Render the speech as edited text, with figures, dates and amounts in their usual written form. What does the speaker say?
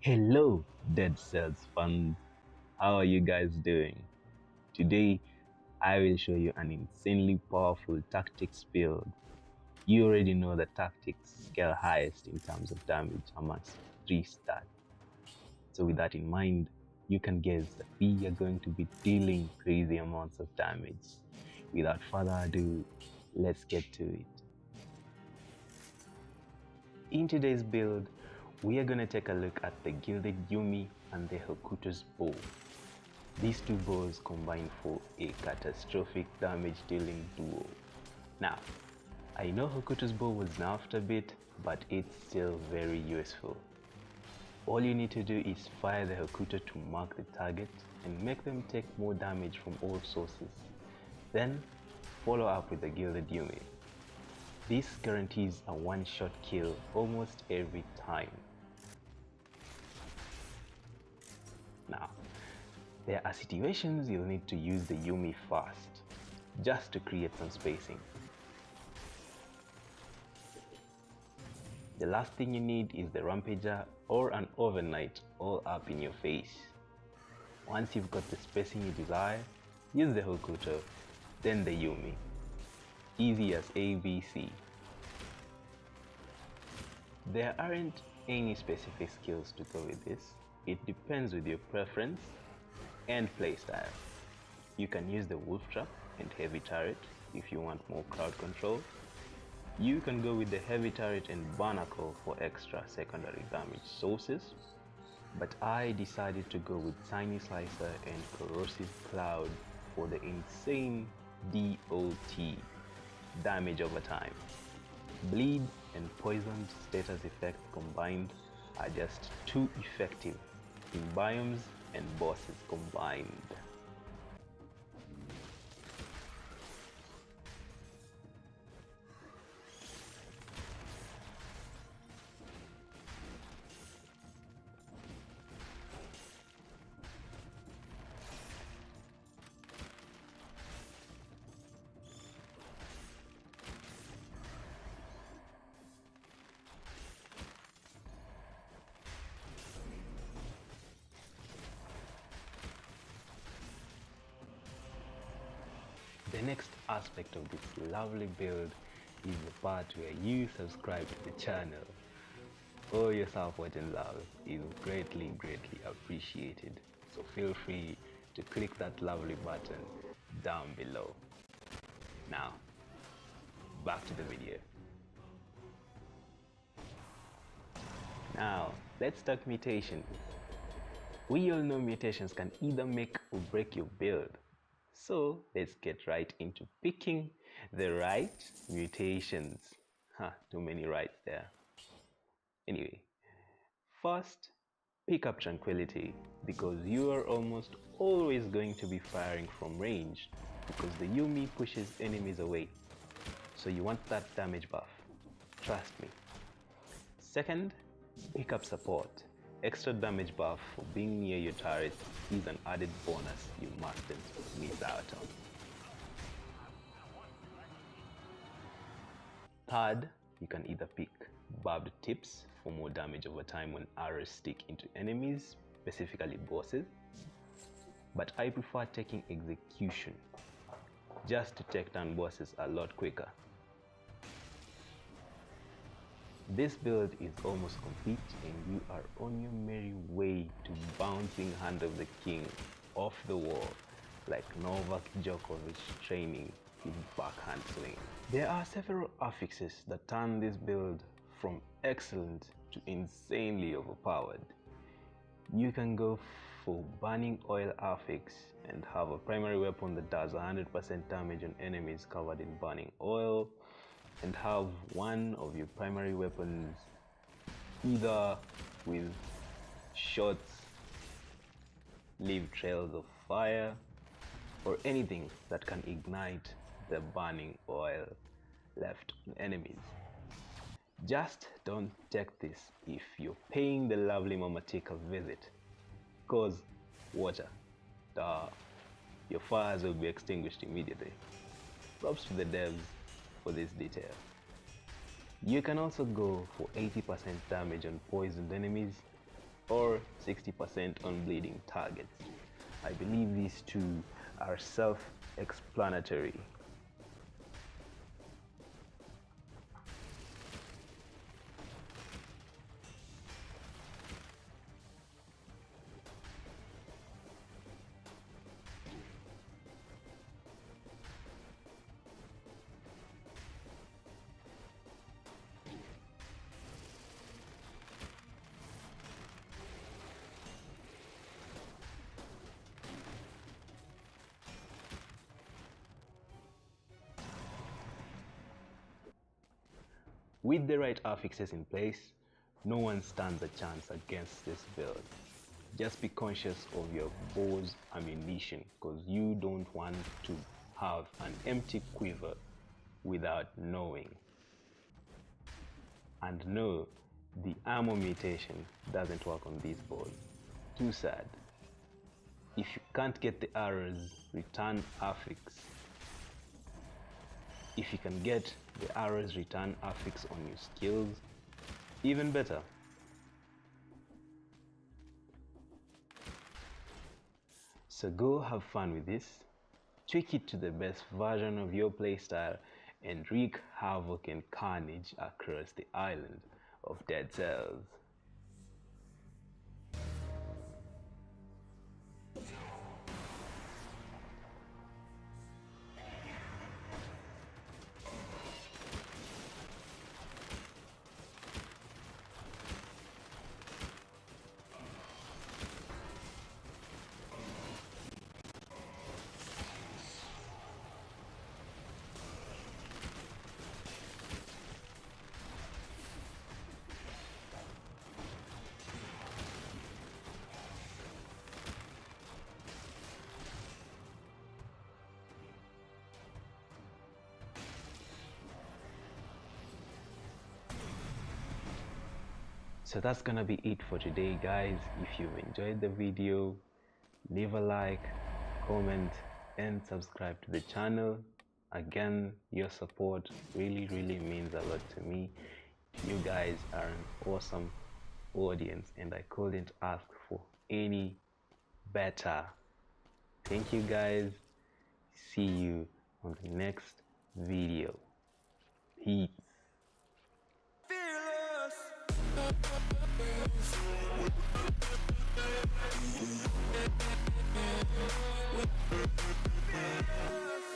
Hello, Dead Cells fans. How are you guys doing? Today, I will show you an insanely powerful tactics build. You already know the tactics scale highest in terms of damage amongst 3 stats. So with that in mind, you can guess that we are going to be dealing crazy amounts of damage. Without further ado, let's get to it. In today's build, we are going to take a look at the Gilded Yumi and the Hokuto's bow. These two bows combine for a catastrophic damage dealing duo. Now, I know Hokuto's bow was nerfed a bit, but it's still very useful. All you need to do is fire the Hokuto to mark the target and make them take more damage from all sources. Then, follow up with the Gilded Yumi. This guarantees a one-shot kill almost every time. Now, there are situations you'll need to use the Yumi first, just to create some spacing. The last thing you need is the Rampager or an Overnight all up in your face. Once you've got the spacing you desire, use the Hokuto, then the Yumi. Easy as ABC. There aren't any specific skills to go with this. It depends with your preference and playstyle. You can use the Wolf Trap and Heavy Turret if you want more crowd control. You can go with the Heavy Turret and Barnacle for extra secondary damage sources. But I decided to go with Tiny Slicer and Corrosive Cloud for the insane DOT, damage over time. Bleed and Poisoned status effect combined are just too effective in biomes and bosses combined. The next aspect of this lovely build is the part where you subscribe to the channel. All your support and love is greatly appreciated. So feel free to click that lovely button down below. Now, back to the video. Now, let's talk mutations. We all know mutations can either make or break your build. So let's get right into picking the right mutations. Too many rights there. Anyway, first, pick up Tranquility, because you are almost always going to be firing from range, because the Yumi pushes enemies away. So you want that damage buff. Trust me. Second, pick up Support. Extra damage buff for being near your turret is an added bonus you mustn't miss out on. Third, you can either pick Barbed Tips for more damage over time when arrows stick into enemies, specifically bosses, but I prefer taking Execution, just to take down bosses a lot quicker. This build is almost complete and you are on your merry way to bouncing Hand of the King off the wall like Novak Djokovic training his backhand swing. There are several affixes that turn this build from excellent to insanely overpowered. You can go for Burning Oil affix and have a primary weapon that does 100% damage on enemies covered in burning oil, and have one of your primary weapons either with shots leave trails of fire or anything that can ignite the burning oil left on enemies. Just don't take this if you're paying the lovely Mama Tika a visit, cause water, your fires will be extinguished immediately. Props to the devs for this detail. You can also go for 80% damage on poisoned enemies, or 60% on bleeding targets. I believe these two are self-explanatory. With the right affixes in place, no one stands a chance against this build. Just be conscious of your bow's ammunition, because you don't want to have an empty quiver without knowing. And no, the ammo mutation doesn't work on these bows. Too sad. If you can't get the arrows return affix, if you can get the arrows return affix on your skills, even better. So go have fun with this, tweak it to the best version of your playstyle, and wreak havoc and carnage across the island of Dead Cells. So that's gonna be it for today, guys. If you've enjoyed the video, leave a like, comment, and subscribe to the channel. Again, your support really means a lot to me. You guys are an awesome audience, and I couldn't ask for any better. Thank you, guys. See you on the next video. Peace.